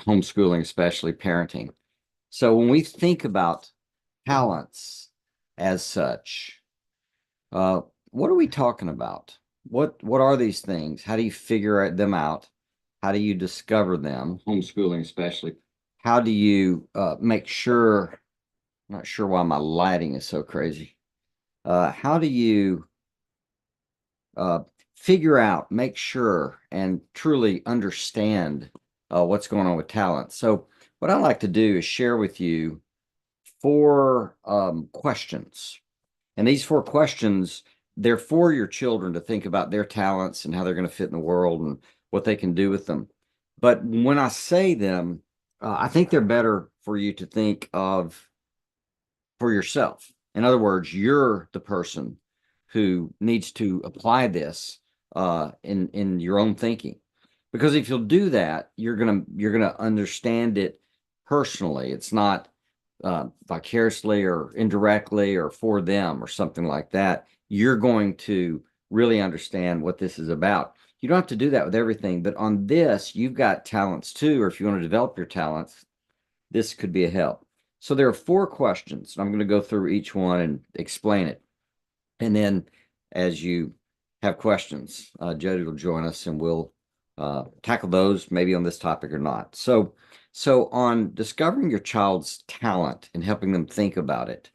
homeschooling, especially parenting. So when we think about talents as such, uh, what are we talking about? What are these things? How do you figure them out? How do you discover them? Homeschooling, especially. How do you make sure? I'm not sure why my lighting is so crazy. How do you uh, figure out, make sure, and truly understand what's going on with talent? So, what I like to do is share with you four questions. And these four questions, they're for your children to think about their talents and how they're going to fit in the world and what they can do with them. But when I say them, I think they're better for you to think of for yourself. In other words, you're the person who needs to apply this in your own thinking. Because if you'll do that, you're gonna understand it personally. It's not vicariously or indirectly or for them or something like that. You're going to really understand what this is about. You don't have to do that with everything, but on this, you've got talents too, or if you want to develop your talents, this could be a help. So there are four questions. I'm going to go through each one and explain it. And then as you have questions, Jody will join us and we'll tackle those maybe on this topic or not. So on discovering your child's talent and helping them think about it,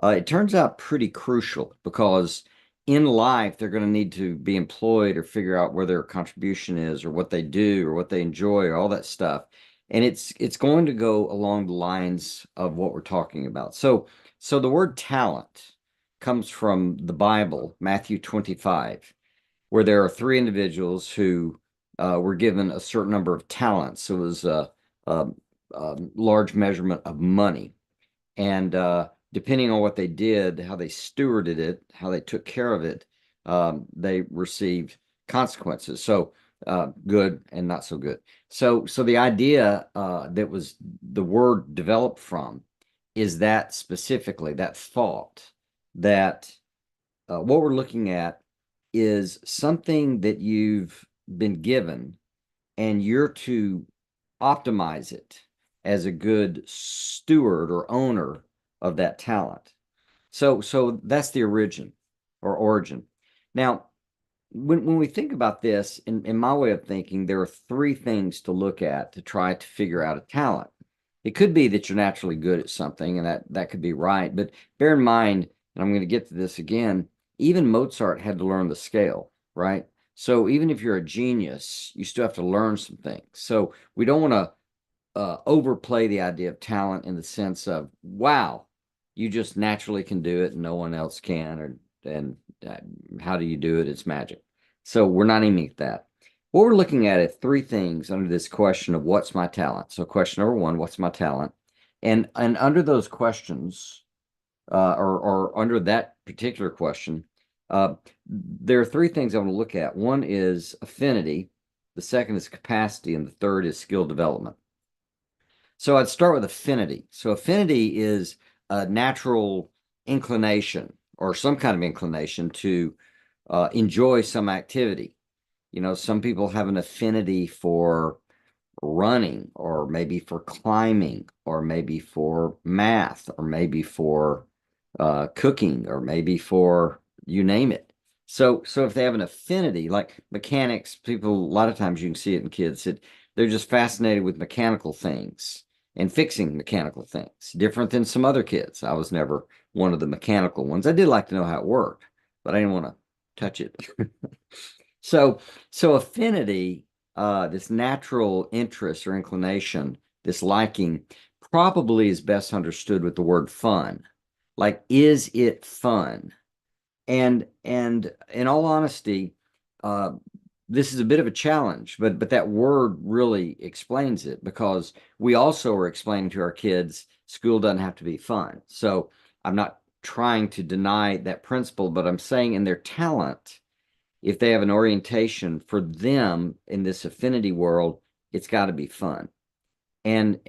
it turns out pretty crucial because in life they're going to need to be employed or figure out where their contribution is or what they do or what they enjoy or all that stuff. And it's going to go along the lines of what we're talking about. So the word talent comes from the Bible, Matthew 25, where there are three individuals who were given a certain number of talents. So it was a large measurement of money. And depending on what they did, how they stewarded it, how they took care of it, they received consequences. So good and not so good. So the idea that was the word developed from is that specifically that thought that what we're looking at is something that you've been given and you're to optimize it as a good steward or owner of that talent. So that's the origin. Now, when we think about this, in my way of thinking, there are three things to look at to try to figure out a talent. It could be that you're naturally good at something, and that could be right. But bear in mind, and I'm going to get to this again, even Mozart had to learn the scale, right? So even if you're a genius, you still have to learn some things. So we don't want to overplay the idea of talent in the sense of, wow, you just naturally can do it and no one else can, or and how do you do it? It's magic. So we're not aiming at that. What we're looking at is three things under this question of what's my talent. So question number one, what's my talent? And under those questions, or under that particular question, there are three things I want to look at. One is affinity, the second is capacity, and the third is skill development. So I'd start with affinity. So affinity is a natural inclination or some kind of inclination to enjoy some activity. You know, some people have an affinity for running, or maybe for climbing, or maybe for math, or maybe for cooking, or maybe for you name it. So if they have an affinity, like mechanics, people a lot of times you can see it in kids that they're just fascinated with mechanical things and fixing mechanical things, different than some other kids. I was never one of the mechanical ones. I did like to know how it worked, but I didn't want to touch it. So affinity, this natural interest or inclination, this liking, probably is best understood with the word fun. Like, is it fun? And in all honesty, uh, this is a bit of a challenge, but that word really explains it because we also are explaining to our kids school doesn't have to be fun. So I'm not trying to deny that principle, but I'm saying in their talent, if they have an orientation for them in this affinity world, it's got to be fun. And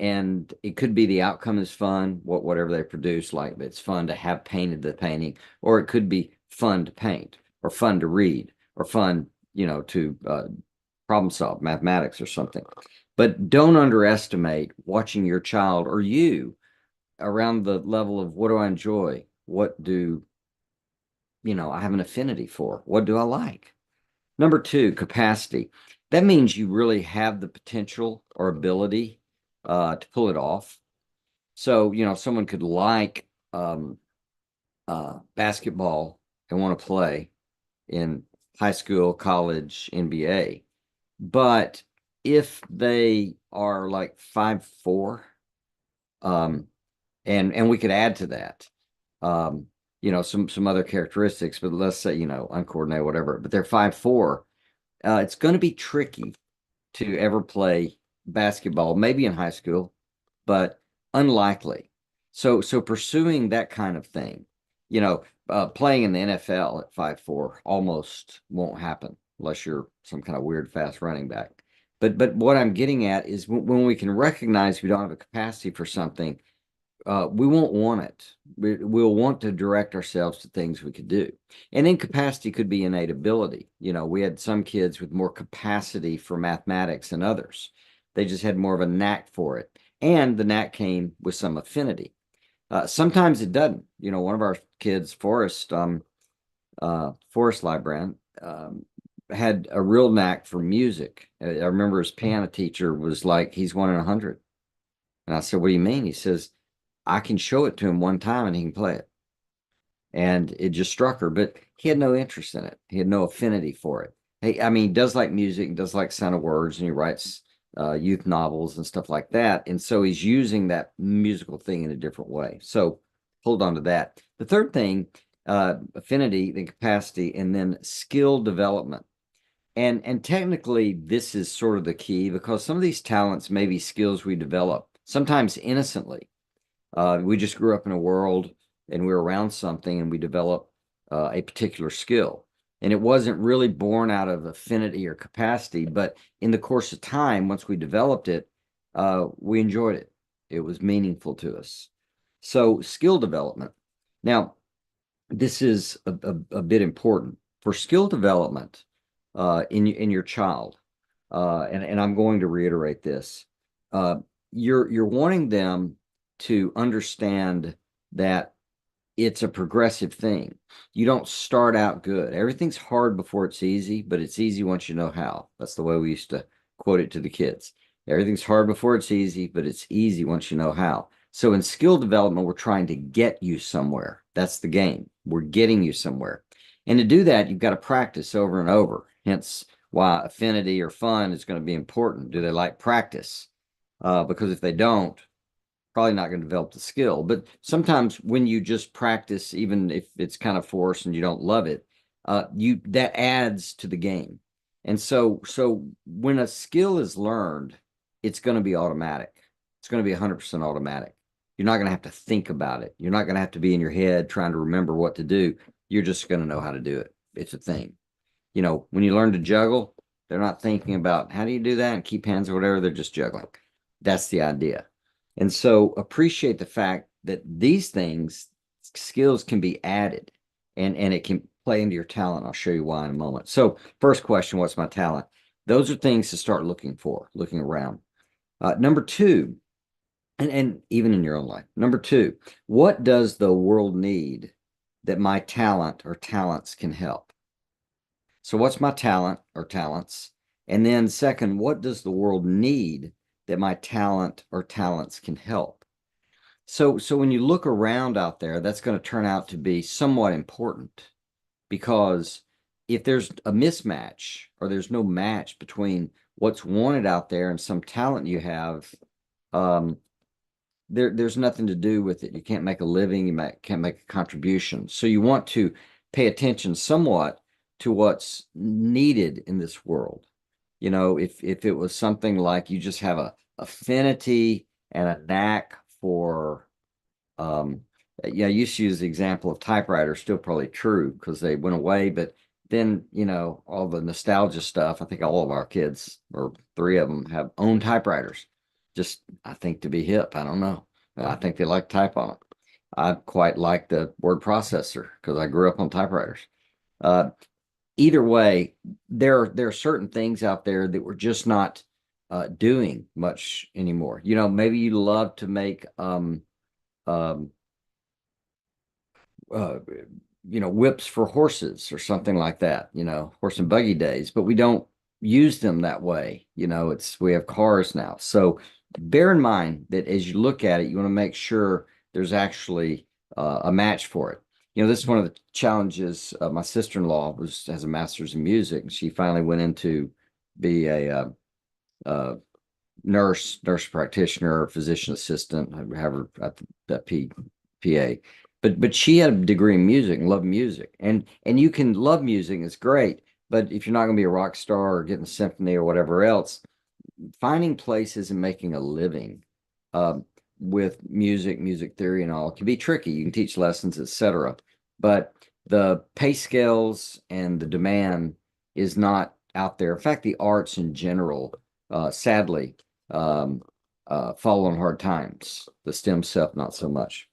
it could be the outcome is fun, whatever they produce, like it's fun to have painted the painting, or it could be fun to paint, or fun to read, or fun, to problem solve mathematics or something. But don't underestimate watching your child or you around the level of what do I enjoy? What do, I have an affinity for? What do I like? Number two, capacity. That means you really have the potential or ability to pull it off. So, someone could like basketball and want to play in high school, college, NBA. But if they are like 5'4", um, and we could add to that, um, some other characteristics, but let's say, uncoordinated, whatever, but they're 5'4", it's going to be tricky to ever play basketball, maybe in high school, but unlikely. So pursuing that kind of thing, playing in the NFL at 5'4" almost won't happen unless you're some kind of weird fast running back. But what I'm getting at is when we can recognize we don't have a capacity for something, we won't want it. We'll want to direct ourselves to things we could do. And incapacity could be innate ability. We had some kids with more capacity for mathematics than others. They just had more of a knack for it. And the knack came with some affinity. Sometimes it doesn't. One of our kids, Forrest Librand, had a real knack for music. I remember his piano teacher was like, he's 1 in 100. And I said, what do you mean? He says, I can show it to him one time and he can play it. And it just struck her, but he had no interest in it. He had no affinity for it. Hey, I mean, he does like music and does like sound of words, and he writes youth novels and stuff like that. And so he's using that musical thing in a different way. So hold on to that. The third thing, affinity, the capacity, and then skill development. And technically, this is sort of the key because some of these talents may be skills we develop, sometimes innocently. We just grew up in a world and we were around something and we developed a particular skill. And it wasn't really born out of affinity or capacity, but in the course of time, once we developed it, we enjoyed it. It was meaningful to us. So skill development. Now, this is a bit important. For skill development in your child, and I'm going to reiterate this, you're wanting them to understand that it's a progressive thing. You don't start out good. Everything's hard before it's easy, but it's easy once you know how. That's the way we used to quote it to the kids. Everything's hard before it's easy, but it's easy once you know how. So in skill development, we're trying to get you somewhere. That's the game. We're getting you somewhere. And to do that, you've got to practice over and over. Hence why affinity or fun is going to be important. Do they like practice? Because if they don't, probably not going to develop the skill. But sometimes when you just practice, even if it's kind of forced and you don't love it, that adds to the game. And so when a skill is learned, it's going to be automatic. It's going to be 100% automatic. You're not going to have to think about it. You're not going to have to be in your head trying to remember what to do. You're just going to know how to do it. It's a thing. When you learn to juggle, they're not thinking about how do you do that and keep hands or whatever. They're just juggling. That's the idea. And so appreciate the fact that these things, skills can be added and it can play into your talent. I'll show you why in a moment. So first question, what's my talent? Those are things to start looking for, looking around. Number two, and even in your own life. Number two, what does the world need that my talent or talents can help? So what's my talent or talents? And then second, what does the world need that my talent or talents can help? So when you look around out there, that's going to turn out to be somewhat important because if there's a mismatch or there's no match between what's wanted out there and some talent you have, there's nothing to do with it. You can't make a living, can't make a contribution. So you want to pay attention somewhat to what's needed in this world. If it was something like you just have a affinity and a knack for I used to use the example of typewriters, still probably true because they went away, but then all the nostalgia stuff, I think all of our kids or 3 of them have owned typewriters, just I think to be hip. I don't know. I think they like to type on it. I quite like the word processor because I grew up on typewriters. uh, Either way, there are certain things out there that we're just not doing much anymore. You know, maybe you love to make um, uh, whips for horses or something like that, horse and buggy days, but we don't use them that way. We have cars now. So bear in mind that as you look at it, you want to make sure there's actually a match for it. This is one of the challenges. My sister-in-law has a master's in music, and she finally went into be a nurse practitioner, physician assistant, have her at the PA. But she had a degree in music and loved music. And you can love music, it's great. But if you're not going to be a rock star or getting a symphony or whatever else, finding places and making a living uh, with music theory and all can be tricky. You can teach lessons, etc. But the pay scales and the demand is not out there. In fact, the arts in general, sadly, um, fall on hard times. The STEM stuff, not so much.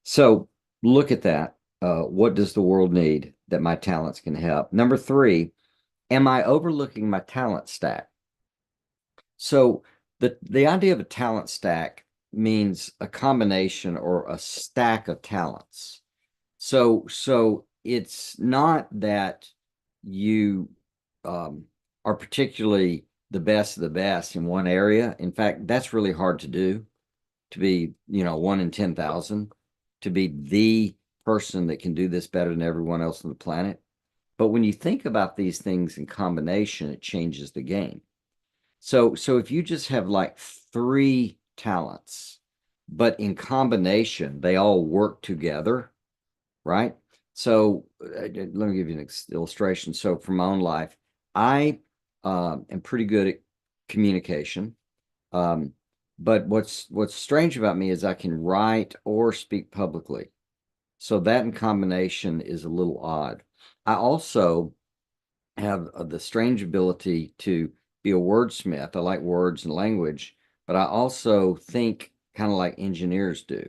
So look at that. What does the world need that my talents can help? Number three, am I overlooking my talent stack? So the idea of a talent stack means a combination or a stack of talents. So it's not that you are particularly the best of the best in one area. In fact, that's really hard to do, to be, one in 10,000, to be the person that can do this better than everyone else on the planet. But when you think about these things in combination, it changes the game. So if you just have like three talents, but in combination, they all work together, right? So let me give you an illustration. So from my own life, I am pretty good at communication. Um, but what's strange about me is I can write or speak publicly. So that in combination is a little odd. I also have the strange ability to be a wordsmith. I like words and language, but I also think kind of like engineers do.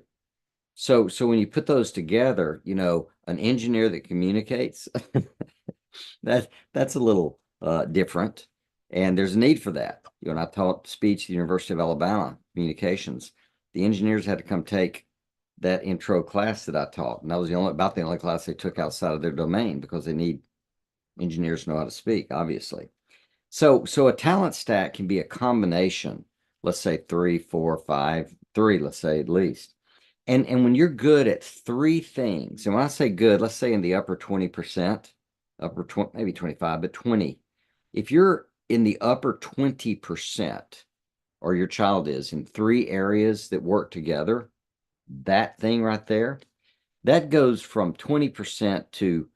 So when you put those together, an engineer that communicates, that's a little different. And there's a need for that. When I taught speech at the University of Alabama, communications, the engineers had to come take that intro class that I taught. And that was about the only class they took outside of their domain, because they need engineers to know how to speak, obviously. So a talent stack can be a combination, let's say three, four, five, three, let's say at least. And when you're good at three things, and when I say good, let's say in the upper 20%, upper 20, maybe 25, but 20. If you're in the upper 20%, or your child is in three areas that work together, that thing right there, that goes from 20% to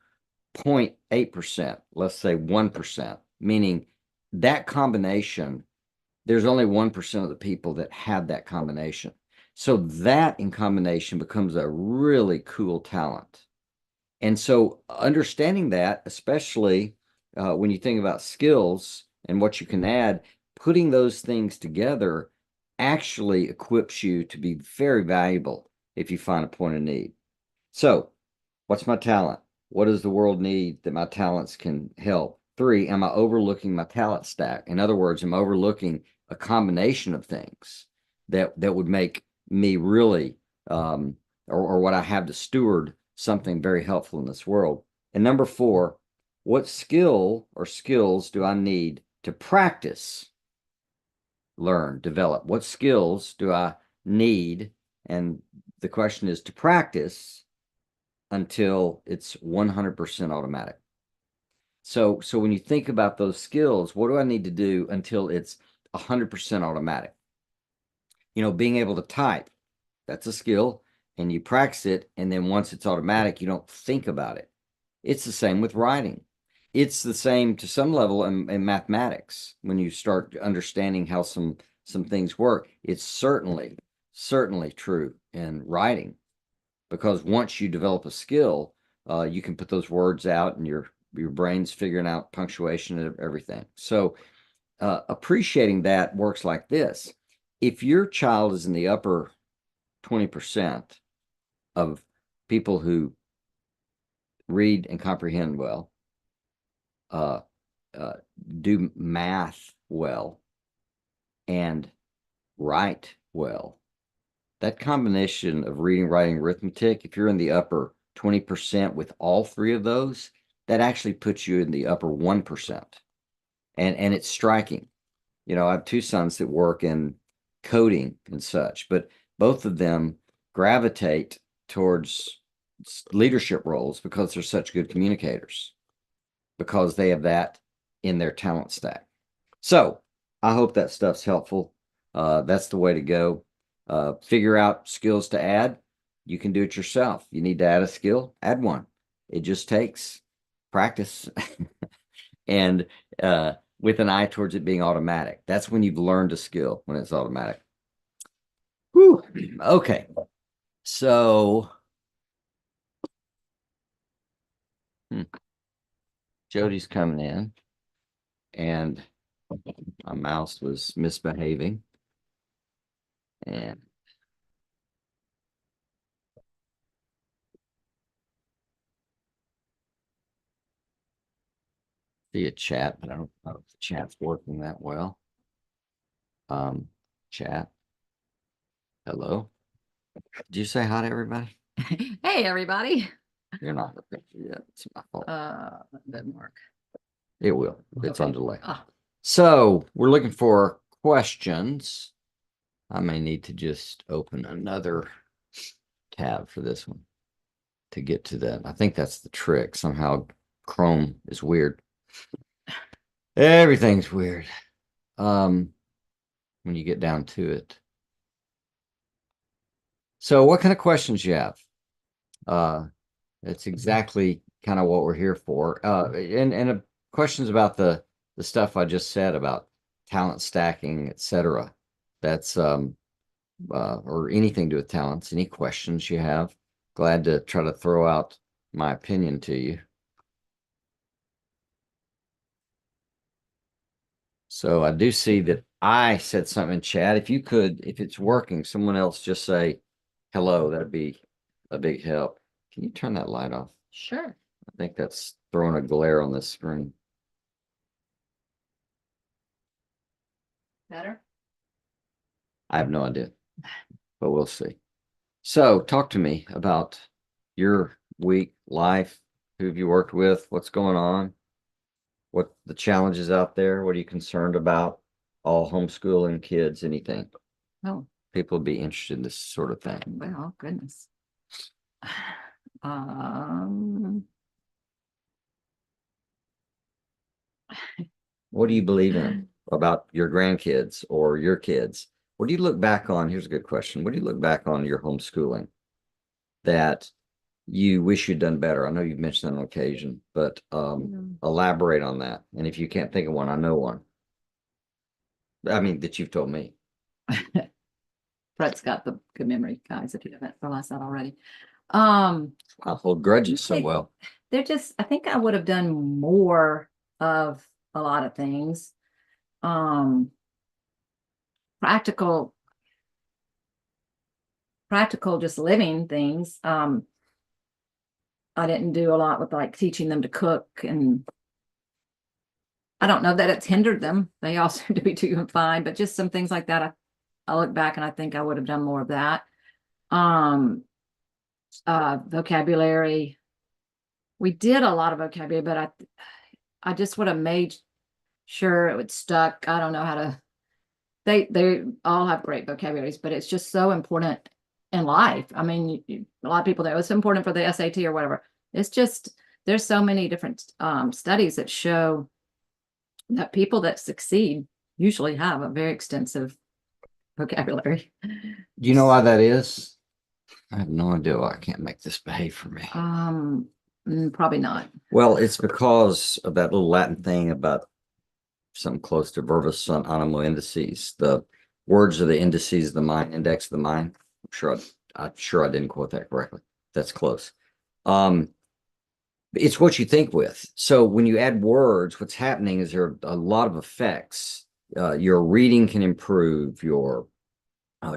0.8%, let's say 1%, meaning that combination, there's only 1% of the people that have that combination. So that in combination becomes a really cool talent. And so understanding that, especially when you think about skills and what you can add, putting those things together actually equips you to be very valuable if you find a point of need. So, what's my talent? What does the world need that my talents can help? Three, am I overlooking my talent stack? In other words, am I overlooking a combination of things that would make me really, or what I have to steward, something very helpful in this world? And number four, what skill or skills do I need to practice, learn, develop? What skills do I need? And the question is to practice until it's 100% automatic. So when you think about those skills, what do I need to do until it's 100% automatic? Being able to type, that's a skill, and you practice it, and then once it's automatic, you don't think about it. It's the same with writing. It's the same to some level in mathematics. When you start understanding how some things work, it's certainly true in writing, because once you develop a skill, you can put those words out, and your brain's figuring out punctuation and everything. So appreciating that works like this. If your child is in the upper 20% of people who read and comprehend well, uh, do math well, and write well. That combination of reading, writing, arithmetic, if you're in the upper 20% with all three of those, that actually puts you in the upper 1%. And it's striking. I have two sons that work in coding and such, but both of them gravitate towards leadership roles because they're such good communicators, because they have that in their talent stack. So I hope that stuff's helpful. That's the way to go. Figure out skills to add. You can do it yourself. You need to add a skill, add one. It just takes practice and with an eye towards it being automatic. That's when you've learned a skill, when it's automatic. Whew. Okay. So Jody's coming in and my mouse was misbehaving. And see a chat, but I don't know if the chat's working that well. Chat. Hello. Did you say hi to everybody? Hey, everybody. You're not the picture yet. It's my fault. Doesn't work. It will. It's on delay. Ah. So we're looking for questions. I may need to just open another tab for this one to get to that. I think that's the trick. Somehow Chrome is weird. Everything's weird. When you get down to it. So what kind of questions you have? That's exactly kind of what we're here for. And questions about the stuff I just said about talent stacking, etc. That's or anything to do with talents. Any questions you have? Glad to try to throw out my opinion to you. So I do see that I said something in chat. If you could, if it's working, someone else just say hello. That'd be a big help. Can you turn that light off? Sure. I think that's throwing a glare on this screen. Better? I have no idea, but we'll see. So talk to me about your week, life. Who have you worked with? What's going on? What the challenges out there? What are you concerned about? All homeschooling kids, anything. Oh, People would be interested in this sort of thing. well, goodness. What do you believe in about your grandkids or your kids? What do you look back on? Here's a good question. What do you look back on your homeschooling that you wish you'd done better? I know you've mentioned that on occasion, but elaborate on that. And if you can't think of one, I know one. I mean, that you've told me. Brett's got the good memory, guys, if you haven't realized that already. I hold grudges so well. They're just, I think I would have done more of a lot of things. Practical just living things. I didn't do a lot with like teaching them to cook, and I don't know that it's hindered them. They all seem to be doing fine, but just some things like that. I look back and I think I would have done more of that. Vocabulary. We did a lot of vocabulary, but I just would have made sure it would stuck. I don't know how to. They all have great vocabularies, but it's just so important in life. I mean, a lot of people know it's important for the SAT or whatever. It's just there's so many different studies that show that people that succeed usually have a very extensive vocabulary. Do you know why that is? I have no idea why I can't make this behave for me. Probably not. Well, it's because of that little Latin thing about something close to verbus sunt animo indices. The words are the indices of the mind, index of the mind. I'm sure I didn't quote that correctly. That's close. It's what you think with. So when you add words, what's happening is there are a lot of effects. Your reading can improve, your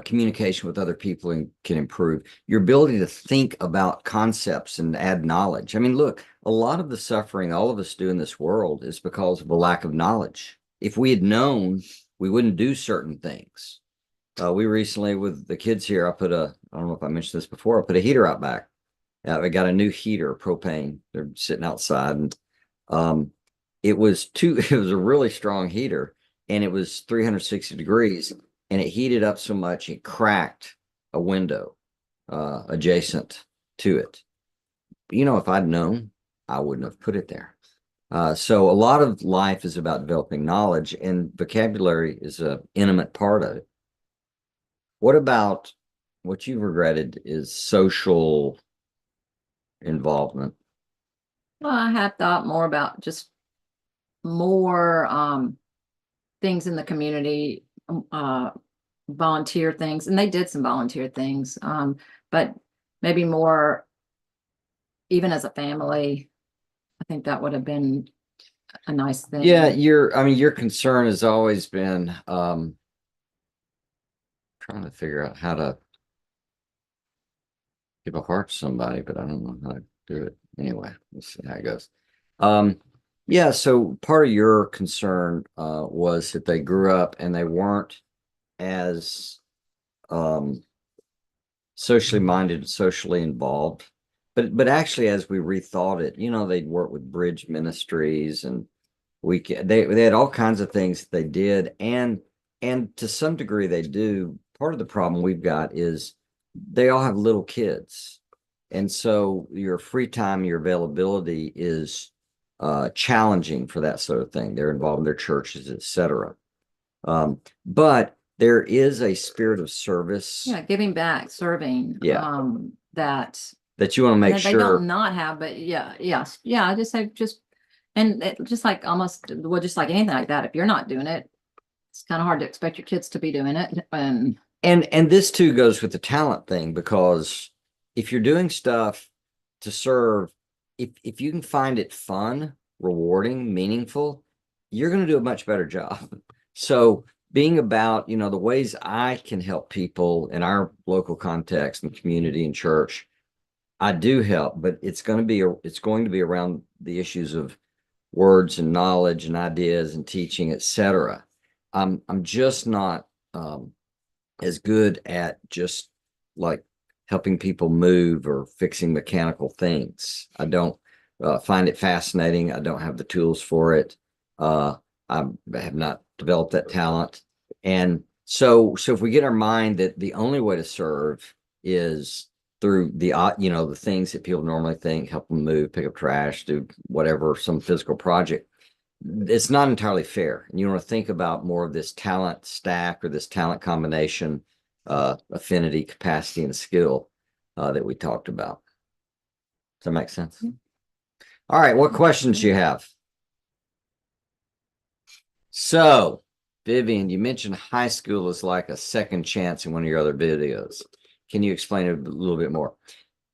communication with other people can improve, your ability to think about concepts and add knowledge. I mean, look, a lot of the suffering all of us do in this world is because of a lack of knowledge. If we had known we wouldn't do certain things. We recently, with the kids here, I don't know if I mentioned this before, I put a heater out back. I got a new heater, propane. They're sitting outside, and um, it was it was a really strong heater, and it was 360 degrees, and it heated up so much it cracked a window adjacent to it. If I'd known, I wouldn't have put it there. So a lot of life is about developing knowledge, and vocabulary is an intimate part of it. What about what you've regretted is social involvement? Well, I have thought more about just more things in the community, uh, volunteer things, and they did some volunteer things, but maybe more even as a family. I think that would have been a nice thing. Yeah, your concern has always been trying to figure out how to give a heart to somebody, but I don't know how to do it. Anyway, let's see how it goes. Yeah, so part of your concern was that they grew up and they weren't as socially minded, socially involved. But actually, as we rethought it, they'd work with bridge ministries, and they had all kinds of things that they did, and to some degree they do. Part of the problem we've got is they all have little kids, and so your free time, your availability is challenging for that sort of thing. They're involved in their churches, etc. But there is a spirit of service. Yeah, giving back, serving. Yeah. That you want to make they sure don't not have, but yes, yeah. I just say and just like almost well, just like anything like that. If you're not doing it, it's kind of hard to expect your kids to be doing it. And this too goes with the talent thing, because if you're doing stuff to serve, if you can find it fun, rewarding, meaningful, you're going to do a much better job. So being about, the ways I can help people in our local context and community and church, I do help, but it's going to be around the issues of words and knowledge and ideas and teaching, etc. I'm just not as good at just like helping people move or fixing mechanical things. I don't find it fascinating. I don't have the tools for it. I have not developed that talent. And so if we get our mind that the only way to serve is through the things that people normally think, help them move, pick up trash, do whatever, some physical project, it's not entirely fair. And you want to think about more of this talent stack or this talent combination, affinity, capacity, and skill that we talked about. Does that make sense? Yeah. All right, what questions do you have? So, Vivian, you mentioned high school is like a second chance in one of your other videos. Can you explain it a little bit more?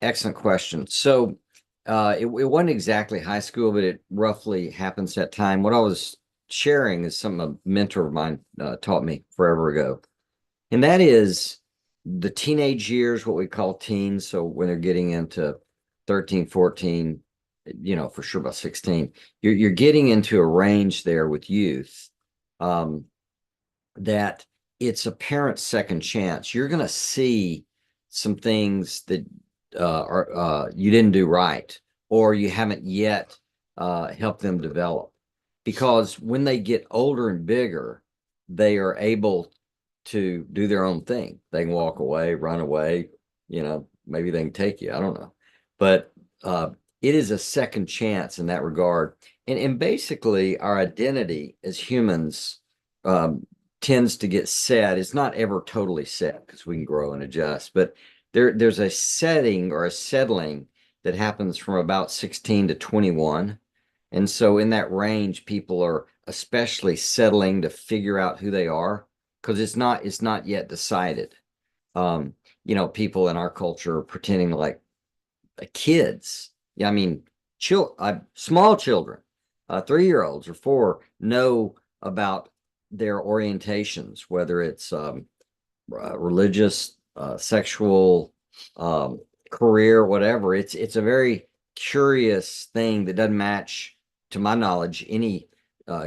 Excellent question. So, it wasn't exactly high school, but it roughly happens that time. What I was sharing is something a mentor of mine taught me forever ago. And that is the teenage years, what we call teens. So when they're getting into 13, 14, for sure about 16, you're getting into a range there with youth that it's a parent's second chance. You're going to see some things that you didn't do right, or you haven't yet helped them develop. Because when they get older and bigger, they are able to do their own thing. They can walk away, run away, maybe they can take you. I don't know. But it is a second chance in that regard. And basically, our identity as humans tends to get set. It's not ever totally set because we can grow and adjust, but there's a setting or a settling that happens from about 16 to 21. And so in that range, people are especially settling to figure out who they are, because it's not yet decided. People in our culture are pretending like kids. Yeah, I mean, small children, 3-year-olds or 4, know about their orientations, whether it's religious, sexual, career, whatever. It's a very curious thing that doesn't match, to my knowledge, any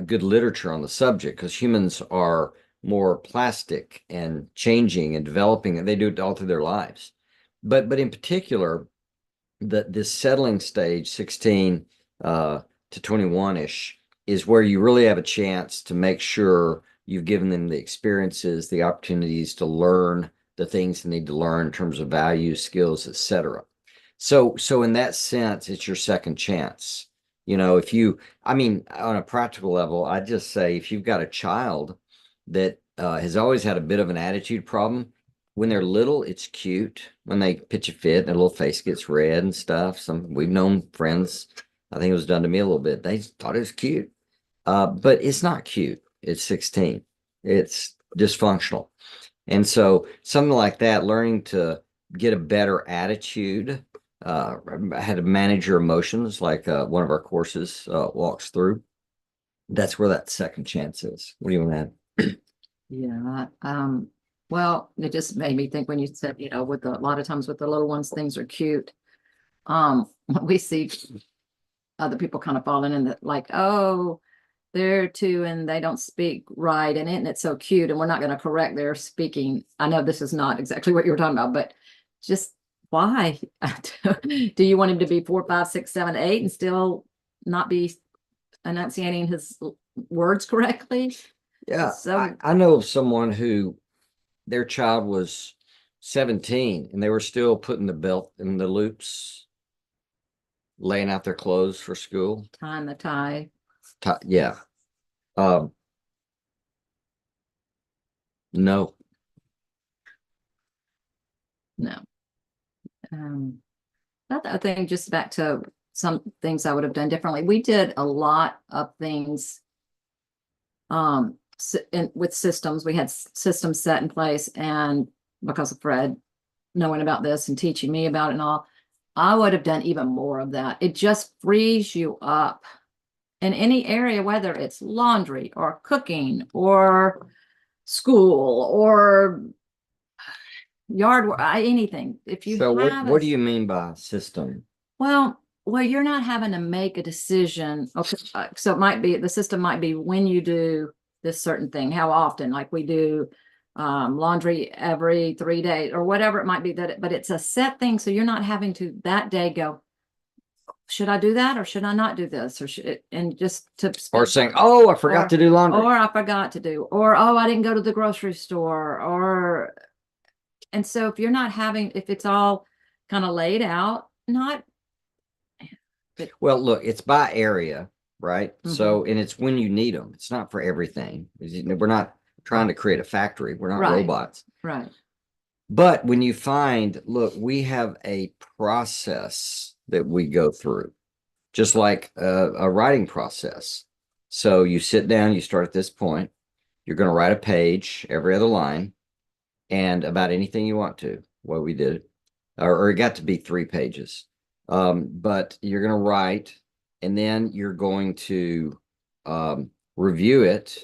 good literature on the subject, because humans are more plastic and changing and developing, and they do it all through their lives. But in particular, this settling stage, 16 to 21-ish, is where you really have a chance to make sure you've given them the experiences, the opportunities to learn the things they need to learn in terms of values, skills, etc. So in that sense, it's your second chance. You know, if you, I mean, on a practical level, I'd just say if you've got a child that has always had a bit of an attitude problem, when they're little, it's cute. When they pitch a fit, their little face gets red and stuff. We've known friends, I think it was done to me a little bit. They thought it was cute. But it's not cute. It's 16. It's dysfunctional. And so something like that, learning to get a better attitude, how to manage your emotions, like one of our courses walks through. That's where that second chance is. What do you want to add? Yeah. Well, it just made me think when you said, you know, with a lot of times with the little ones, things are cute. We see other people kind of falling in that, like, oh, they're two and they don't speak right, and isn't it so cute? And we're not going to correct their speaking. I know this is not exactly what you were talking about, but just why? Do you want him to be 4, 5, 6, 7, 8 and still not be enunciating his words correctly? Yeah, So I know of someone who their child was 17 and they were still putting the belt in the loops, laying out their clothes for school. tying the tie. Yeah. Um, no. No. I think just back to some things I would have done differently. We did a lot of things with systems. We had systems set in place, and because of Fred knowing about this and teaching me about it and all, I would have done even more of that. It just frees you up in any area, whether it's laundry or cooking or school or yard work, anything. If you So have what do you mean by system? well, you're not having to make a decision. Okay, so it might be the system might be when you do this certain thing, how often, like we do laundry every 3 days or whatever it might be. But it's a set thing, so you're not having to that day go, should I do that or should I not do this, or and just to Or saying, oh, I forgot to do laundry. or I forgot to do, or oh, I didn't go to the grocery store, or and so if it's all kind of laid out, not. Well, look, it's by area, right? So, and it's when you need them. It's not for everything. We're not trying to create a factory. We're not robots. Right. But when you find, look, we have a process that we go through, just like a writing process. So you sit down, you start at this point, you're going to write a page every other line and about anything you want to. Well, we did it, or it got to be 3 pages. But you're going to write, and then you're going to review it.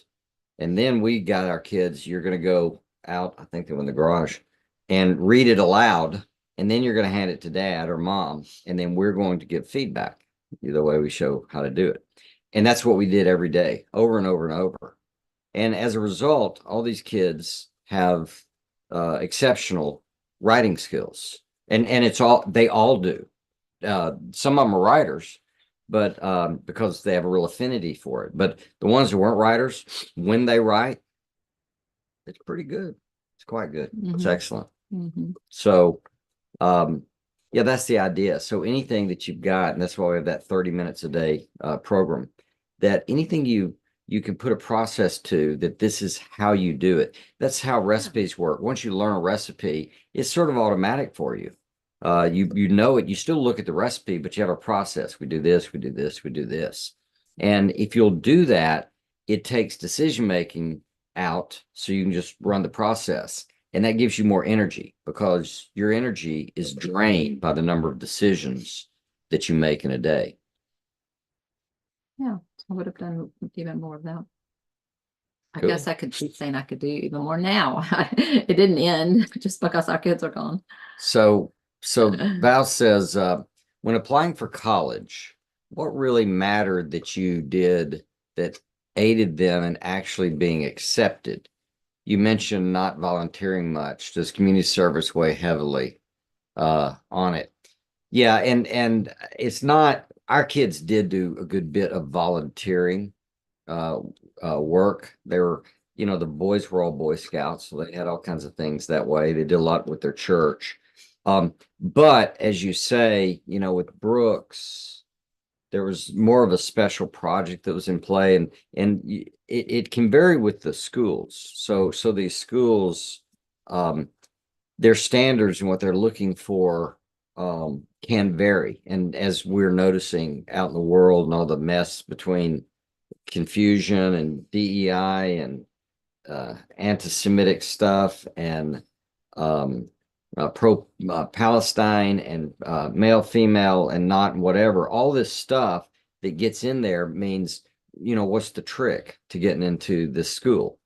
And then we got our kids, you're going to go out, I think they were in the garage, and read it aloud. And then you're going to hand it to dad or mom. And then we're going to give feedback the way we show how to do it. And that's what we did every day, over and over and over. And as a result, all these kids have exceptional writing skills. And they all do. Some of them are writers, but because they have a real affinity for it. But the ones who weren't writers, when they write, it's pretty good. It's quite good. It's excellent. So, yeah, that's the idea. So anything that you've got, and that's why we have that 30 minutes a day program, that anything you can put a process to, that this is how you do it. That's how recipes work. Once you learn a recipe, it's sort of automatic for you. You know it. You still look at the recipe, but you have a process. We do this, we do this, we do this. And if you'll do that, it takes decision making out, so you can just run the process. And that gives you more energy, because your energy is drained by the number of decisions that you make in a day. Yeah, I would have done even more of that. I Cool. guess I could keep saying I could do even more now. It didn't end just because our kids are gone. So Val says, when applying for college, what really mattered that you did that aided them in actually being accepted? you mentioned not volunteering much. Does community service weigh heavily on it? Yeah, and it's not, our kids did do a good bit of volunteering uh, work. They were, the boys were all Boy Scouts, so they had all kinds of things that way. They did a lot with their church. But as you say, with Brooks, there was more of a special project that was in play, and it can vary with the schools. So these schools, um, their standards and what they're looking for can vary. And as we're noticing out in the world and all the mess between confusion and DEI and anti-Semitic stuff and pro Palestine and male, female, and not and whatever. All this stuff that gets in there means, what's the trick to getting into this school?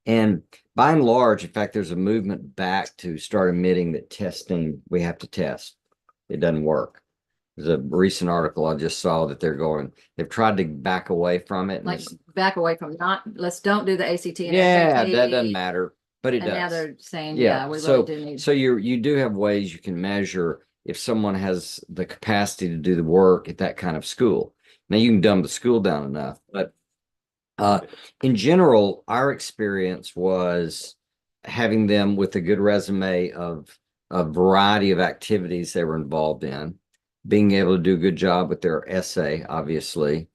And by and large, in fact, there's a movement back to start admitting that testing, we have to test. It doesn't work. There's a recent article I just saw that they've tried to back away from it. Like back away from let's don't do the ACT and Yeah, SAT. that doesn't matter, but it And now does. they're saying, yeah, we so, really do need. So you do have ways you can measure if someone has the capacity to do the work at that kind of school. Now you can dumb the school down enough, but in general, our experience was having them with a good resume of a variety of activities they were involved in, being able to do a good job with their essay, obviously.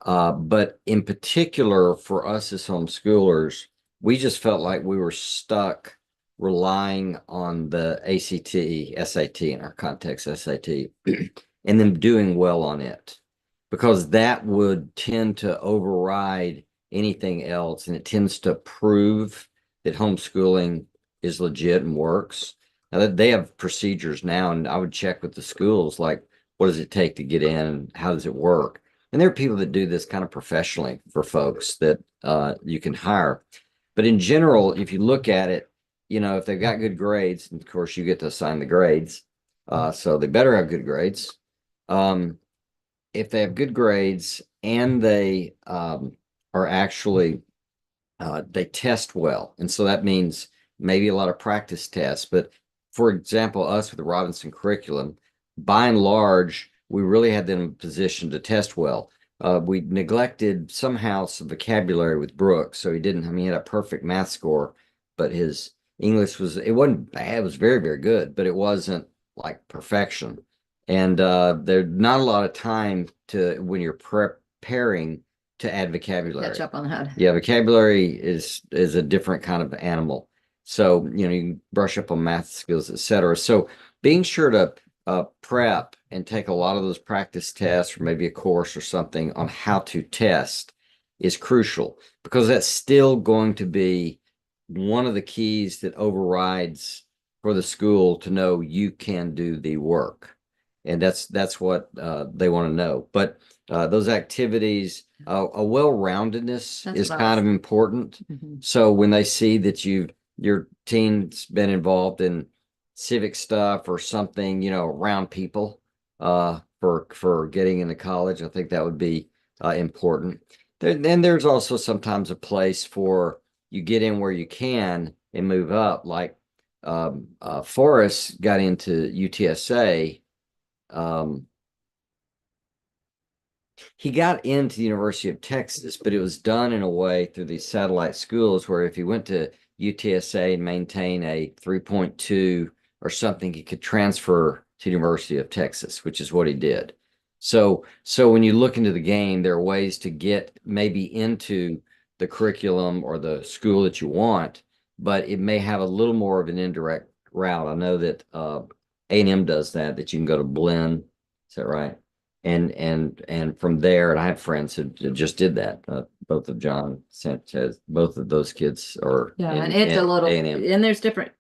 But in particular, for us as homeschoolers, we just felt like we were stuck relying on the ACT, SAT in our context, SAT, and them doing well on it, because that would tend to override anything else, and it tends to prove that homeschooling is legit and works. Now that they have procedures now, and I would check with the schools, like, what does it take to get in? How does it work? And there are people that do this kind of professionally for folks that you can hire. But in general, if you look at it, if they've got good grades, and of course you get to assign the grades, so they better have good grades. If they have good grades and they are actually they test well, and so that means maybe a lot of practice tests. But for example, us with the Robinson curriculum, by and large, we really had them in a position to test well. We neglected somehow some vocabulary with Brooks, so he didn't. I mean, he had a perfect math score, but his English it wasn't bad. It was very, very good, but it wasn't like perfection. And there's not a lot of time to when you're preparing to add vocabulary. Catch up on that. Yeah, vocabulary is a different kind of animal. So, you can brush up on math skills, etc. So being sure to prep and take a lot of those practice tests or maybe a course or something on how to test is crucial, because that's still going to be one of the keys that overrides for the school to know you can do the work. And that's what they want to know. But those activities, a well-roundedness is kind of important. So when they see that your teen's been involved in civic stuff or something, around people for getting into college, I think that would be important. Then there's also sometimes a place for you get in where you can and move up. Like Forrest got into UTSA. He got into the University of Texas, but it was done in a way through these satellite schools where if he went to UTSA and maintain a 3.2 or something, he could transfer to the University of Texas, which is what he did. So when you look into the game, there are ways to get maybe into the curriculum or the school that you want, but it may have a little more of an indirect route. I know that A&M does that you can go to Blinn. Is that right? And from there, and I have friends who just did that. Both of John Sanchez, both of those kids are and it's a little A&M. And there's different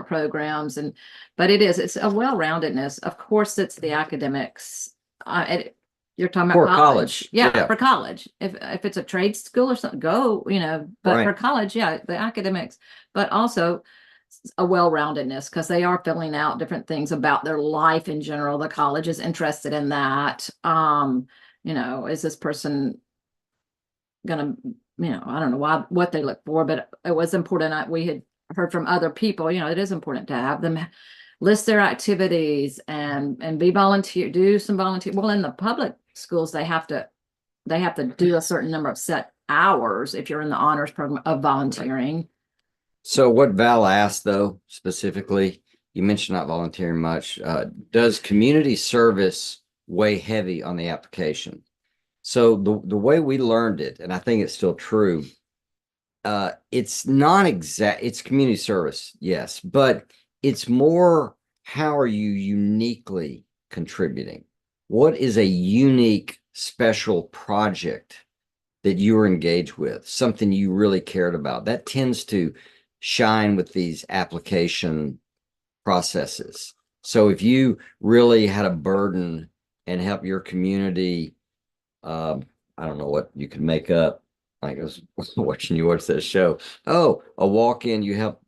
programs, but it's a well-roundedness. Of course, it's the academics. You're talking about college. Yeah, for college. If it's a trade school or something, go, but Right. For college, the academics, but also a well-roundedness, because they are filling out different things about their life in general. The college is interested in that. Is this person gonna I don't know what they look for, but it was important. We had heard from other people, it is important to have them list their activities and be volunteer, do some volunteer. Well, in the public schools, they have to do a certain number of set hours if you're in the honors program of volunteering. So what Val asked, though, specifically, you mentioned not volunteering much. Does community service weigh heavy on the application? So the way we learned it, and I think it's still true, it's not exact, it's community service, yes, but it's more, how are you uniquely contributing? What is a unique, special project that you were engaged with, something you really cared about? That tends to shine with these application processes. So if you really had a burden and help your community, I don't know what you could make up. Like I was watching you watch that show. Oh, a walk-in, you help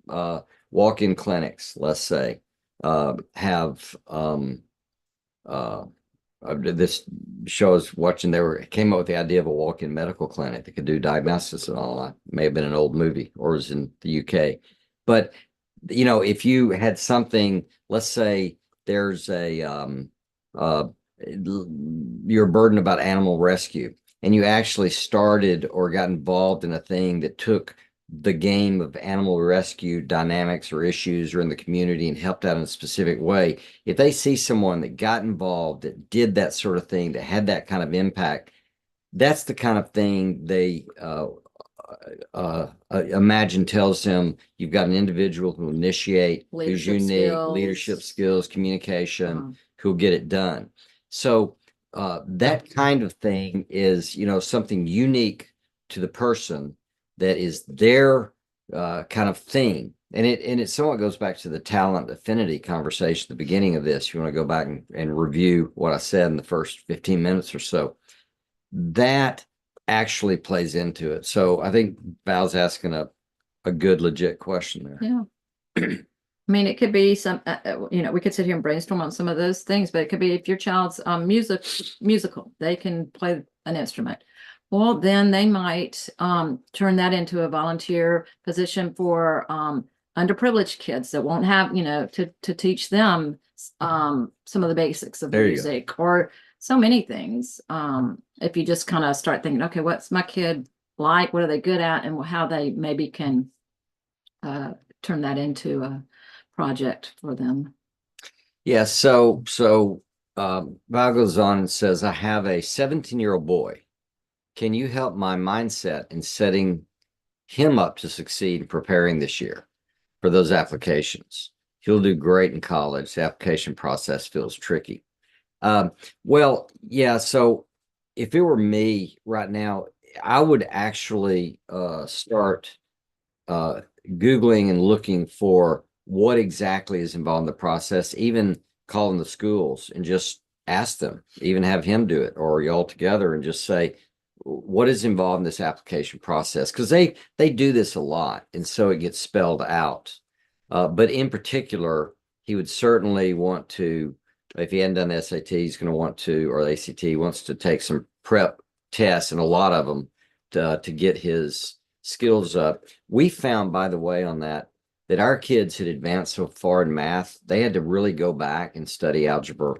walk-in clinics, let's say, have this show I was watching, came up with the idea of a walk-in medical clinic that could do diagnosis and all. It may have been an old movie or was in the UK. But if you had something, let's say there's you're burdened about animal rescue, and you actually started or got involved in a thing that took the game of animal rescue dynamics or issues or in the community and helped out in a specific way. If they see someone that got involved, that did that sort of thing, that had that kind of impact, that's the kind of thing they imagine tells them you've got an individual who initiate, who's unique, leadership skills, communication, who'll get it done. So that kind of thing is, something unique to the person that is their kind of thing. And it somewhat goes back to the talent affinity conversation at the beginning of this. You want to go back and review what I said in the first 15 minutes or so. That actually plays into it. So I think Val's asking a good, legit question there. Yeah. I mean, it could be some, we could sit here and brainstorm on some of those things, but it could be if your child's musical, they can play an instrument. Well, then they might turn that into a volunteer position for underprivileged kids that won't have, to teach them some of the basics of music or so many things. If you just kind of start thinking, okay, what's my kid like? What are they good at? And how they maybe can turn that into a project for them. Yeah. So Val goes on and says, I have a 17-year-old boy. Can you help my mindset in setting him up to succeed in preparing this year for those applications? He'll do great in college. The application process feels tricky. Well, yeah. So if it were me right now, I would actually start Googling and looking for what exactly is involved in the process, even calling the schools and just ask them, even have him do it or y'all together and just say, what is involved in this application process? Because they do this a lot, and so it gets spelled out. But in particular, he would certainly want to, if he hadn't done the SAT, he's going to want to, or the ACT, he wants to take some prep tests, and a lot of them to get his skills up. We found, by the way, on that our kids had advanced so far in math, they had to really go back and study algebra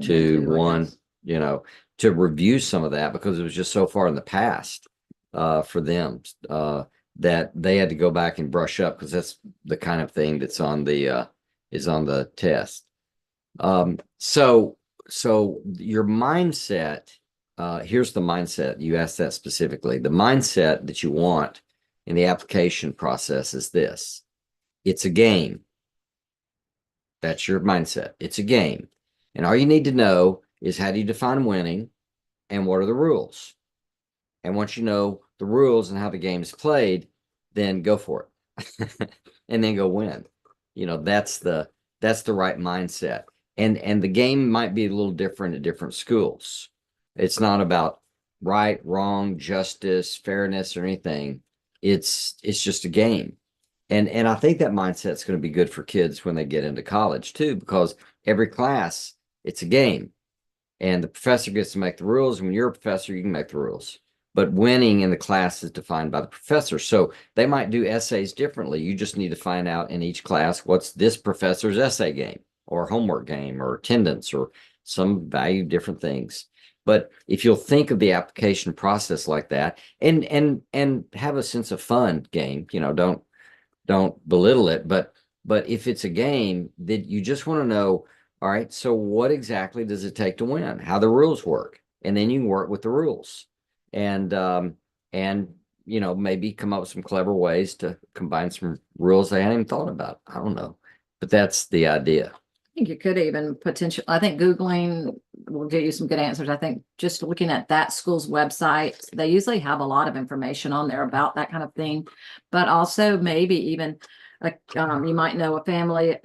2, 1, to review some of that because it was just so far in the past for them that they had to go back and brush up because that's the kind of thing that's on the is on the test. So your mindset, here's the mindset. You asked that specifically. The mindset that you want in the application process is this. It's a game. That's your mindset. It's a game. And all you need to know is how do you define winning and what are the rules? And once you know the rules and how the game is played, then go for it. And then go win. That's the right mindset. And the game might be a little different at different schools. It's not about right, wrong, justice, fairness, or anything. It's just a game. And I think that mindset is going to be good for kids when they get into college too, because every class, it's a game. And the professor gets to make the rules. And when you're a professor, you can make the rules. but winning in the class is defined by the professor. So they might do essays differently. You just need to find out in each class what's this professor's essay game or homework game or attendance or some value different things. But if you'll think of the application process like that and have a sense of fun game, don't belittle it, but if it's a game that you just want to know, all right, so what exactly does it take to win? How the rules work, and then you can work with the rules, and maybe come up with some clever ways to combine some rules they hadn't even thought about. I don't know, but that's the idea. I think you could even potentially, I think Googling will get you some good answers. I think just looking at that school's website, they usually have a lot of information on there about that kind of thing. But also maybe even you might know a family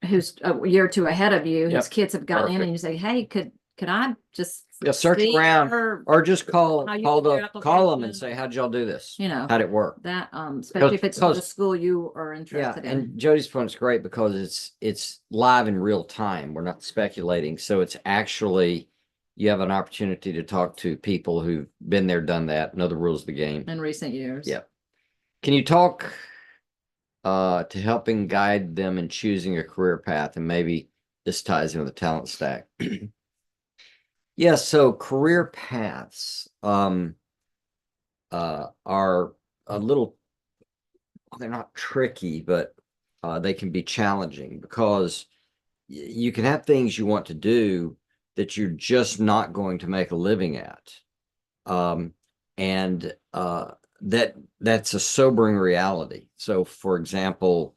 who's a year or two ahead of you, Yep. whose kids have gotten in, Perfect. and you say, hey, could I just search see around or just call how you call did your them and application? say, how'd y'all do this? You know, How'd it work? that especially if it's for the Because school you are yeah, interested in. and Jody's point is great because it's live in real time. We're not speculating, so it's actually you have an opportunity to talk to people who've been there, done that, know the rules of the game. In recent years. Yeah. Can you talk to helping guide them in choosing a career path, and maybe this ties in with the talent stack? Yeah, so career paths are a little, they're not tricky, but they can be challenging because you can have things you want to do that you're just not going to make a living at. And that's a sobering reality. So, for example,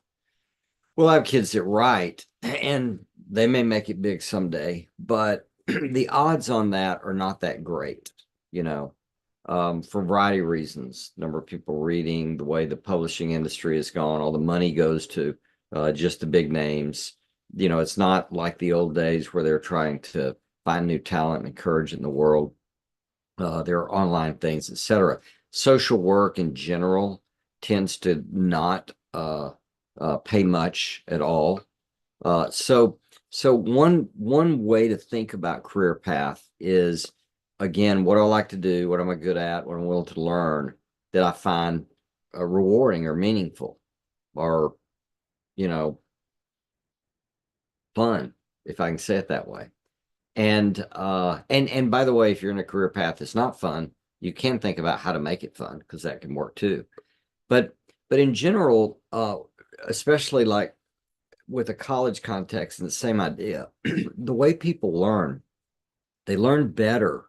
we'll have kids that write and they may make it big someday, but the odds on that are not that great, for a variety of reasons. Number of people reading, the way the publishing industry has gone, all the money goes to just the big names. It's not like the old days where they're trying to find new talent and encourage it in the world. There are online things, etc. Social work in general tends to not pay much at all. So one way to think about career path is, again, what do I like to do? What am I good at? What I'm willing to learn that I find rewarding or meaningful or, fun, if I can say it that way. And by the way, if you're in a career path that's not fun, you can think about how to make it fun because that can work too. But in general, especially like with a college context and the same idea, the way people learn, they learn better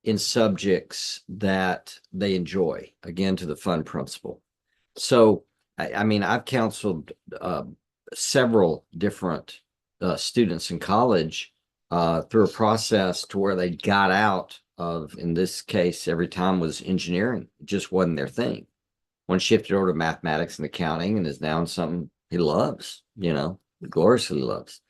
in subjects that they enjoy, again, to the fun principle. So, I mean, I've counseled several different students in college through a process to where they got out of, in this case, every time was engineering. It just wasn't their thing. One shifted over to mathematics and accounting and is now in something he loves, gloriously loves.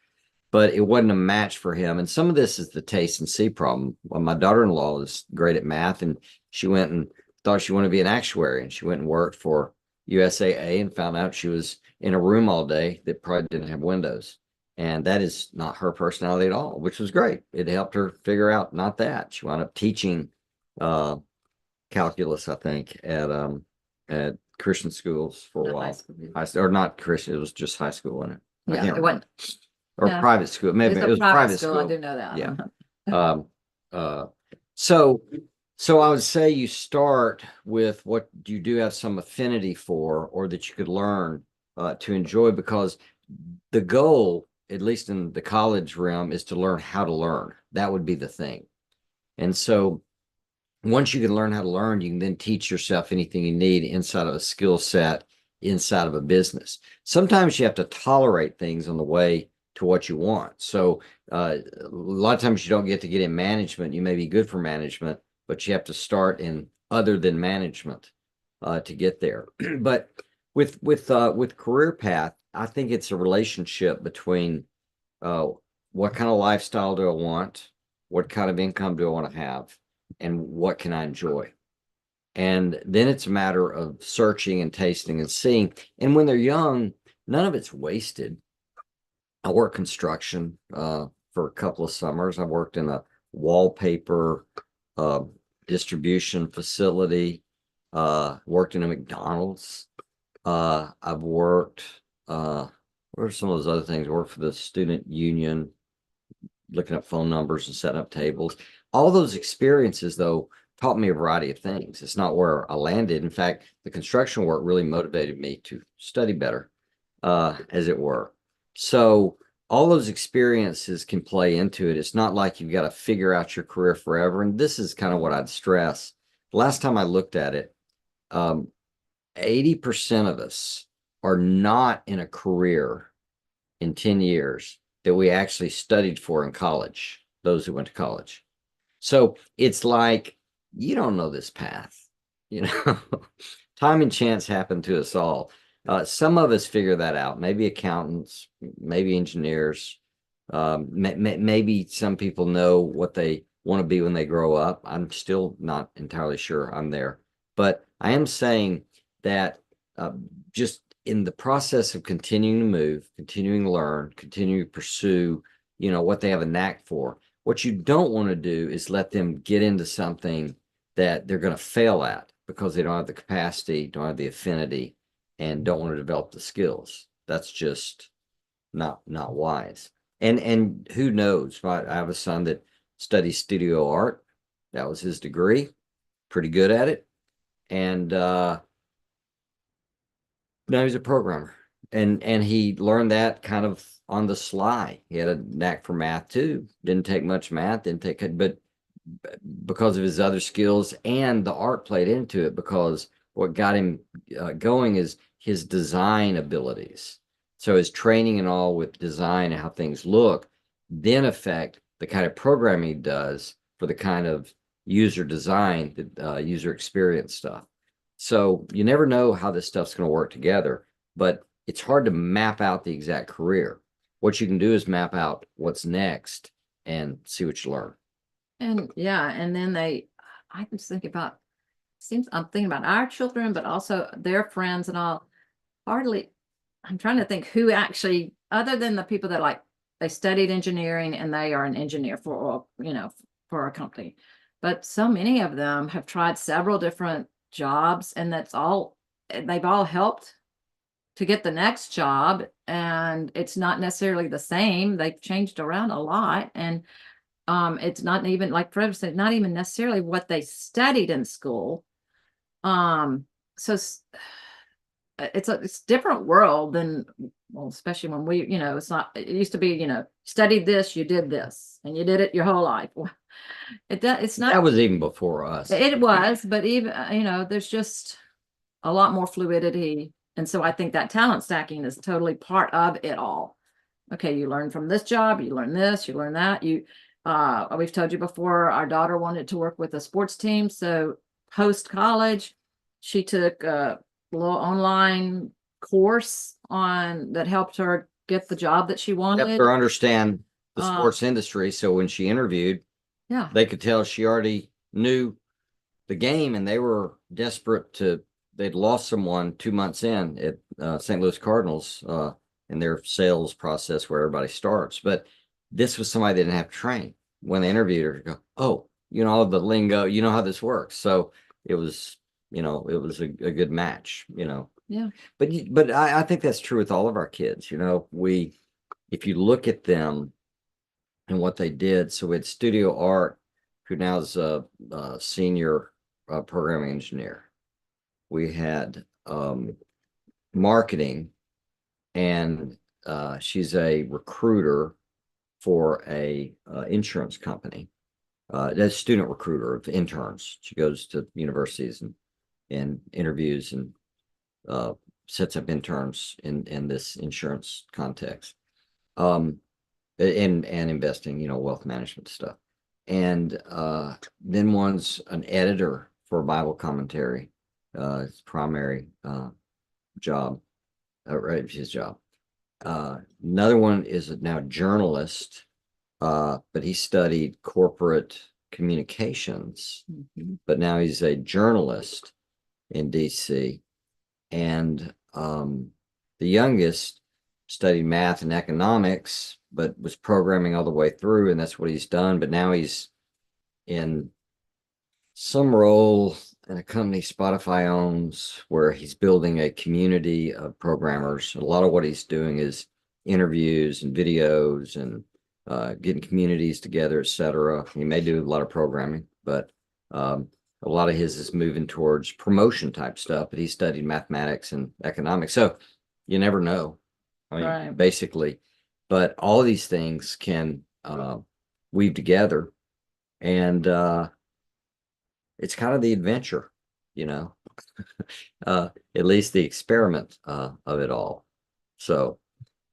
But it wasn't a match for him. And some of this is the taste and see problem. Well, my daughter-in-law is great at math, and she went and thought she wanted to be an actuary, and she went and worked for USAA and found out she was in a room all day that probably didn't have windows. And that is not her personality at all, which was great. It helped her figure out not that. She wound up teaching calculus, I think, at Christian schools for a while. Or not Christian, it was just high school, wasn't it? Yeah, it wasn't. Or Yeah. private school. Maybe it was private school. I do know that. Yeah. So I would say you start with what you do have some affinity for, or that you could learn to enjoy, because the goal, at least in the college realm, is to learn how to learn. That would be the thing. And so once you can learn how to learn, you can then teach yourself anything you need inside of a skill set, inside of a business. Sometimes you have to tolerate things on the way to what you want. So a lot of times you don't get to get in management. You may be good for management, but you have to start in other than management to get there. But with career path, I think it's a relationship between what kind of lifestyle do I want, what kind of income do I want to have, and what can I enjoy. And then it's a matter of searching and tasting and seeing. And when they're young, none of it's wasted. I worked construction for a couple of summers. I worked in a wallpaper distribution facility, worked in a McDonald's. I've worked, what are some of those other things? Worked for the student union, looking up phone numbers and setting up tables. All those experiences, though, taught me a variety of things. It's not where I landed. In fact, the construction work really motivated me to study better, as it were. So all those experiences can play into it. It's not like you've got to figure out your career forever. And this is kind of what I'd stress. Last time I looked at it, 80% of us are not in a career in 10 years that we actually studied for in college, those who went to college. So it's like, you don't know this path, you know, time and chance happen to us all. Some of us figure that out, maybe accountants, maybe engineers, maybe some people know what they want to be when they grow up. I'm still not entirely sure I'm there, but I am saying that just in the process of continuing to move, continuing to learn, continuing to pursue, what they have a knack for. What you don't want to do is let them get into something that they're going to fail at because they don't have the capacity, don't have the affinity, and don't want to develop the skills. That's just not wise. And who knows? I have a son that studies studio art. That was his degree. Pretty good at it. And now he's a programmer. And he learned that kind of on the sly. He had a knack for math too. Didn't take much math, didn't take it, but because of his other skills, and the art played into it, because what got him going is his design abilities. So his training and all with design and how things look then affect the kind of programming he does for the kind of user design, user experience stuff. So you never know how this stuff's going to work together, but it's hard to map out the exact career. What you can do is map out what's next and see what you learn. And yeah, and then I just think about, I'm thinking about our children, but also their friends and all. I'm trying to think who actually, other than the people that like, they studied engineering and they are an engineer for a company. But so many of them have tried several different jobs, and they've all helped to get the next job, and it's not necessarily the same. They've changed around a lot, and it's not even, like Fred said, not even necessarily what they studied in school. So it's a different world than, well, especially when it's not, it used to be, studied this, you did this, and you did it your whole life. It's not. That was even before us. It was, but even, there's just a lot more fluidity. And so I think that talent stacking is totally part of it all. Okay, you learn from this job, you learn this, you learn that. We've told you before, our daughter wanted to work with a sports team. So post college, she took a little online course that helped her get the job that she wanted. Helped her understand the sports industry. So when she interviewed, yeah, they could tell she already knew the game, and they were desperate they'd lost someone 2 months in at St. Louis Cardinals in their sales process where everybody starts. But this was somebody they didn't have to train. When they interviewed her, go, oh, all the lingo, you know how this works. So it was, it was a good match, yeah. But I think that's true with all of our kids. If you look at them and what they did, so we had Studio Art, who now is a senior programming engineer. We had marketing, and she's a recruiter for a insurance company. That's a student recruiter of interns. She goes to universities and interviews and sets up interns in this insurance context, and investing, wealth management stuff. And then one's an editor for Bible commentary, his primary job, right? His job. Another one is now a journalist, but he studied corporate communications, but now he's a journalist in DC. And the youngest studied math and economics, but was programming all the way through, and that's what he's done. But now he's in some role in a company Spotify owns where he's building a community of programmers. A lot of what he's doing is interviews and videos and getting communities together, etc. He may do a lot of programming, but a lot of his is moving towards promotion type stuff. But he studied mathematics and economics, so you never know. I mean, Right. basically, but all these things can weave together, and it's kind of the adventure, you know, at least the experiment of it all. So,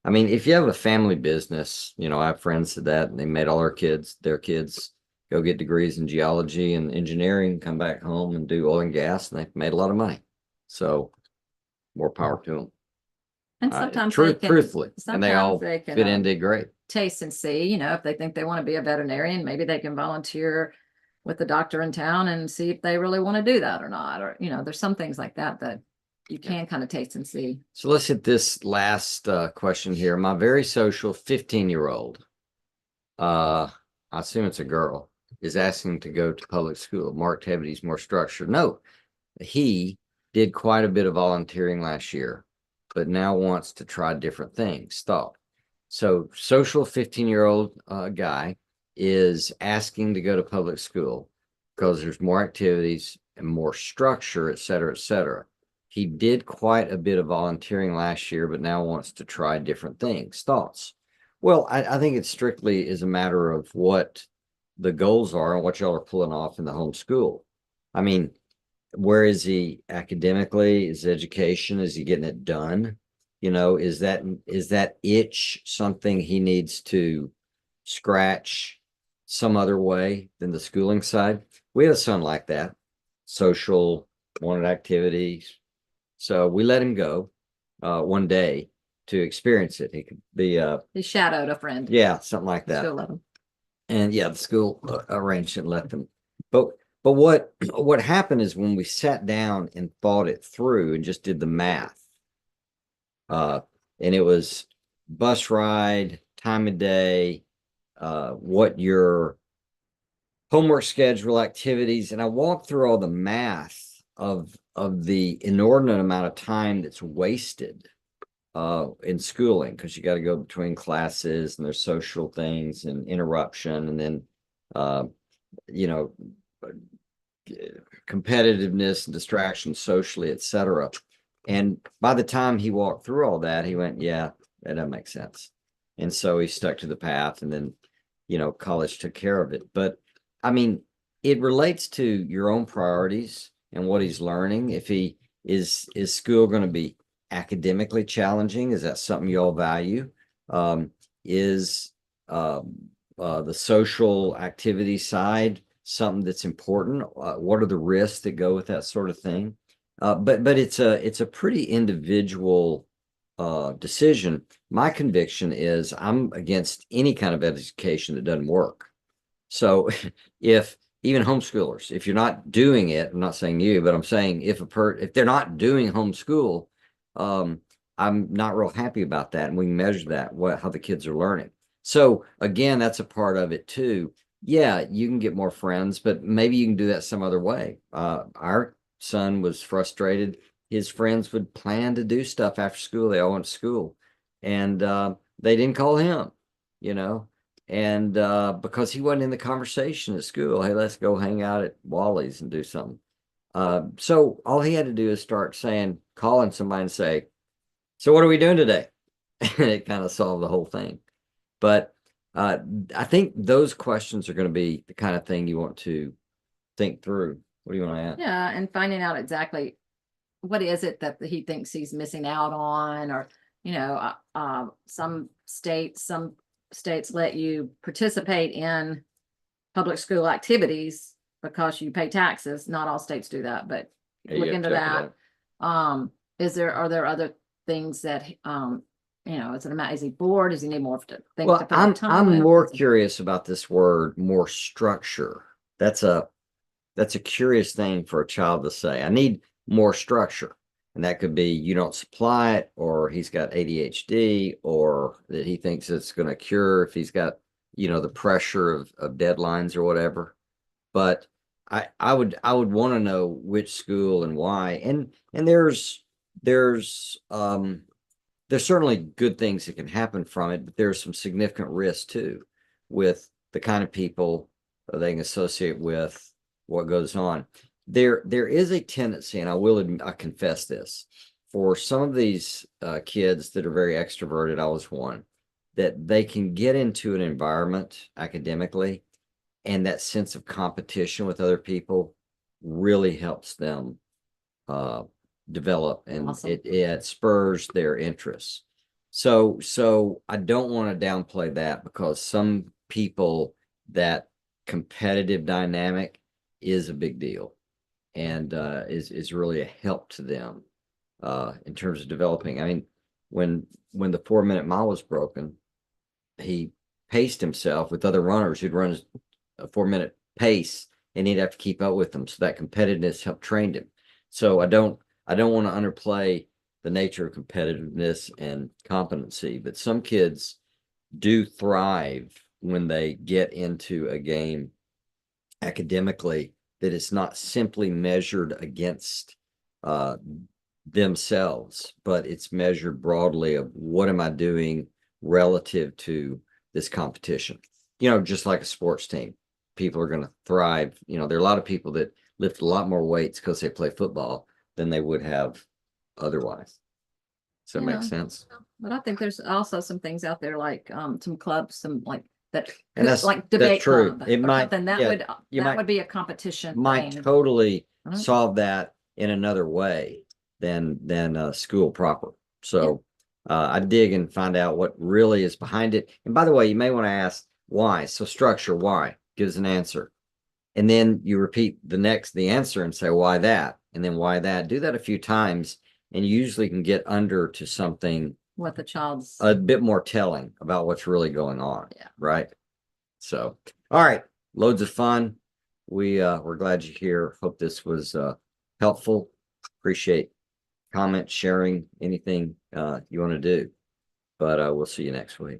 I mean, if you have a family business, I have friends that and they made all their kids go get degrees in geology and engineering, come back home and do oil and gas, and they've made a lot of money. So, more power to them. And Truthfully, and they sometimes all they can fit in, did great. taste and see, if they think they want to be a veterinarian, maybe they can volunteer with the doctor in town and see if they really want to do that or not. Or, there's some things like that that you can kind of taste and see. So let's hit this last question here. My very social 15-year-old, I assume it's a girl, is asking to go to public school. Mark He's more structured. No, he did quite a bit of volunteering last year, but now wants to try different things. Thought. So social 15-year-old guy is asking to go to public school because there's more activities and more structure, et cetera, et cetera. He did quite a bit of volunteering last year, but now wants to try different things. Thoughts? Well, I think it strictly is a matter of what the goals are and what y'all are pulling off in the homeschool. I mean, where is he academically? Is education? Is he getting it done? Is that itch something he needs to scratch some other way than the schooling side? We had a son like that, social, wanted activities. So we let him go one day to experience it. He could be He shadowed a friend. Yeah, something like that. Still love him. And yeah, the school arranged and let them. But what happened is when we sat down and thought it through and just did the math, and it was bus ride, time of day, what your homework schedule, activities, and I walked through all the math of the inordinate amount of time that's wasted in schooling, because you got to go between classes and there's social things and interruption, and then you know competitiveness and distraction socially, etc. And by the time he walked through all that, he went, yeah, that doesn't make sense. And so he stuck to the path, and then college took care of it. But I mean, it relates to your own priorities and what he's learning. If he is school going to be academically challenging? Is that something you all value? Is the social activity side something that's important? What are the risks that go with that sort of thing? But it's a pretty individual decision. My conviction is I'm against any kind of education that doesn't work. So if even homeschoolers, if you're not doing it, I'm not saying you, but I'm saying if they're not doing homeschool, I'm not real happy about that. And we can measure that, how the kids are learning. So again, that's a part of it too. Yeah, you can get more friends, but maybe you can do that some other way. Our son was frustrated. His friends would plan to do stuff after school. They all went to school, and they didn't call him, and because he wasn't in the conversation at school. Hey, let's go hang out at Wally's and do something. So all he had to do is start calling somebody and say, so what are we doing today? And it kind of solved the whole thing. But I think those questions are going to be the kind of thing you want to think through. What do you want to add? Yeah, and finding out exactly what is it that he thinks he's missing out on, or some states let you participate in public school activities because you pay taxes. Not all states do that, but look into that. Are there other things that is he bored? Does he need more things to fill time I'm with? more curious about this word, more structure. That's a curious thing for a child to say. I need more structure. And that could be you don't supply it, or he's got ADHD, or that he thinks it's going to cure if he's got, the pressure of deadlines or whatever. But I would want to know which school and why. And there's certainly good things that can happen from it, but there's some significant risk too with the kind of people they can associate with what goes on. There is a tendency, and I confess this, for some of these kids that are very extroverted, I was one, that they can get into an environment academically, and that sense of competition with other people really helps them uh, develop, and Awesome. it spurs their interests. So I don't want to downplay that, because some people, that competitive dynamic is a big deal, and is really a help to them in terms of developing. I mean, when the 4 minute mile was broken, he paced himself with other runners who'd run a 4 minute pace, and he'd have to keep up with them. So that competitiveness helped train him. So I don't want to underplay the nature of competitiveness and competency, but some kids do thrive when they get into a game academically, that it's not simply measured against uh, themselves, but it's measured broadly of what am I doing relative to this competition. Just like a sports team, people are going to thrive. There are a lot of people that lift a lot more weights because they play football than they would have otherwise. Does that make Yeah. sense? But I think there's also some things out there like some clubs, some like that And could, like that's debate true. club It or might, something that yeah, would you that might would be a competition might thing. totally Right? solve that in another way than school proper. So I dig and find out what really is behind it. And by the way, you may want to ask why. So structure, why gives an answer. And then you repeat the answer and say, why that? And then why that? Do that a few times, and you usually can get under to something What the child's a bit more telling about what's really going on. Yeah. Right. So, all right, loads of fun. We're glad you're here. Hope this was helpful. Appreciate comment, sharing, anything you want to do. But we'll see you next week.